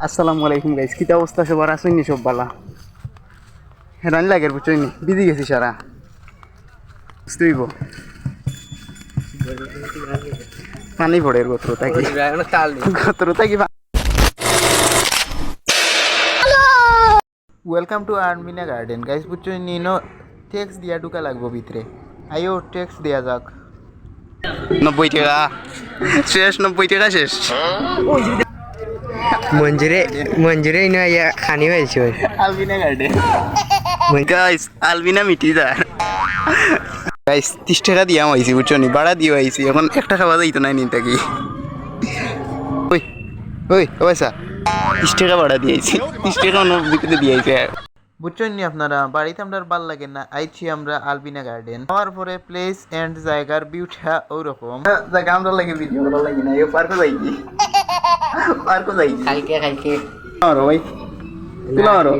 আসসালামু আলাইকুম গাইস, কি অবস্থা সবার? আসুন সব বালা হেরান লাগের বুঝছনি, বিজি গেছি সারা বুঝতেইব পানি পড়ে গোত্র থাকি গোত্র থাকি। Welcome to Armina garden guys, বুঝছনি নো ট্যাক্স দিয়া ঢুকা লাগবো ভিতরে। আইও ট্যাক্স দেয়া যাক 90 টাকা শেষ, 90 টাকা শেষ। मंजुरे इन खानी पाहिजे আলবিনা গার্ডেন গাইস, আলবিনা মিটি যা গাইস 30 টাকা দিয়া হইছি বুঝছনি, ভাড়া দিয়ে হইছি, এখন একটা খাওয়া যাইতো না নিন থাকি। ওই ওই পয়সা 30 টাকা ভাড়া দিয়েছি, 30 টাকা অন্য ভিতরে দিয়েছে বুঝছনি। আপনারা বাড়িতে আমরা ভাল লাগে না, আইছি আমরা আলবিনা গার্ডেন। হওয়ার পরে প্লেস এন্ড জায়গার বিউটিটা ওরকম জায়গা আমরা লাগে, ভিডিও করা লাগে না। এই পার্কে যাইছি, পার্কে যাইছি खालके আর ভাই তুলারো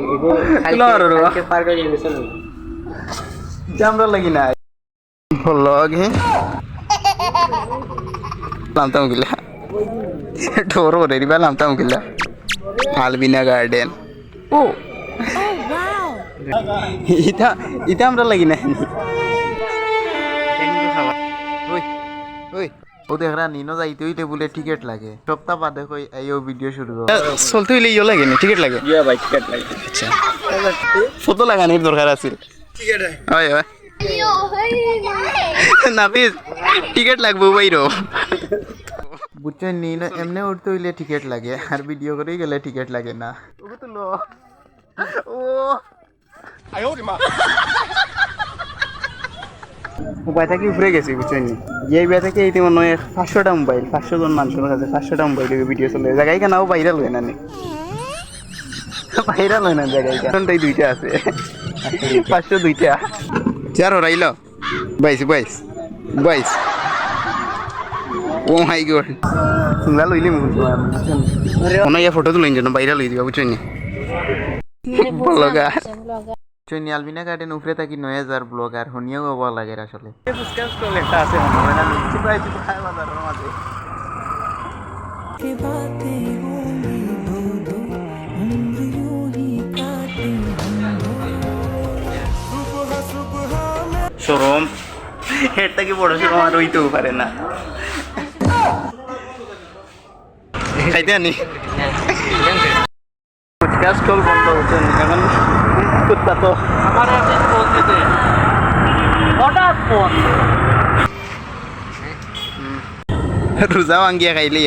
তুলারো पार्क गेले আমরা লাগি না ভ্লগ হে লামতাম গিলা ঠোর ওরে রিবা লামতাম গিলা আলবিনা গার্ডেন। ও ইটা ইটা আমরা লাগি না। ওই ওই ও দেখরা নিনো যাইতে হইলে বলে টিকিট লাগে, সপ্তাহ বাদে কই আইও ভিডিও শুরু করব। চলতে হইলে ইও লাগে না, টিকিট লাগে। ইয়া ভাই টিকিট লাগে। আচ্ছা ফটো লাগানোর দরকার আছে। টিকিট হয় হয় নাফিস টিকিট লাগবে বাইরো বুঝছেন নি না, এমনি উঠতে হইলে টিকিট লাগে, আর ভিডিও করে গেলে টিকিট লাগে না। ও তো লো ও আয়ো রে মা মোবাইল থেকে উপরে গেছি বুঝছেন নি। এই বিয়া থেকে এই মনে হয় 500টা মোবাইল, 500 জন মানুষের কাছে 500টা মোবাইল ভিডিও চলে জায়গায় কেন ভাইরাল হয় না, ভাইরাল হয় না জায়গায় কারণটাই দুইটা আছে 502টা চার হরাইল 22 ও মাই গড তোমরা লইলি মুখ মনে হয় ফটো তুলেন জন্য ভাইরাল হয়ে দিবা বুঝছেন নি। ব্লগার চৈনি আলবিনা গার্ডেন উপরে থাকি 9000 ব্লগার হনিও গব লাগে আসলে। ফুচকার স্টল একটা আছে মনে হয় না, নিচে প্রায় কিছু খায় বাজারের মাঝে। শরম এর থেকে বড় শরম আর হইতেও পারে না। খাইতে আনি ফুচকার স্টল বন্ধ হচ্ছে এখন কুত্তা তো আমার বলতেছে হঠাৎ ফোন রোজা ভাঙ্গিয়া খাইলি।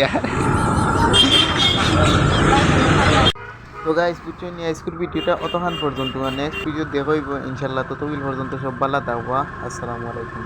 তো গাইস বুঝছেন স্কুল ভিডিওটা অতক্ষণ পর্যন্ত, নেক্সট ভিডিও দেখইব ইনশাল্লাহ। ততক্ষণ পর্যন্ত সব ভালো থাকবা। আসসালামু আলাইকুম।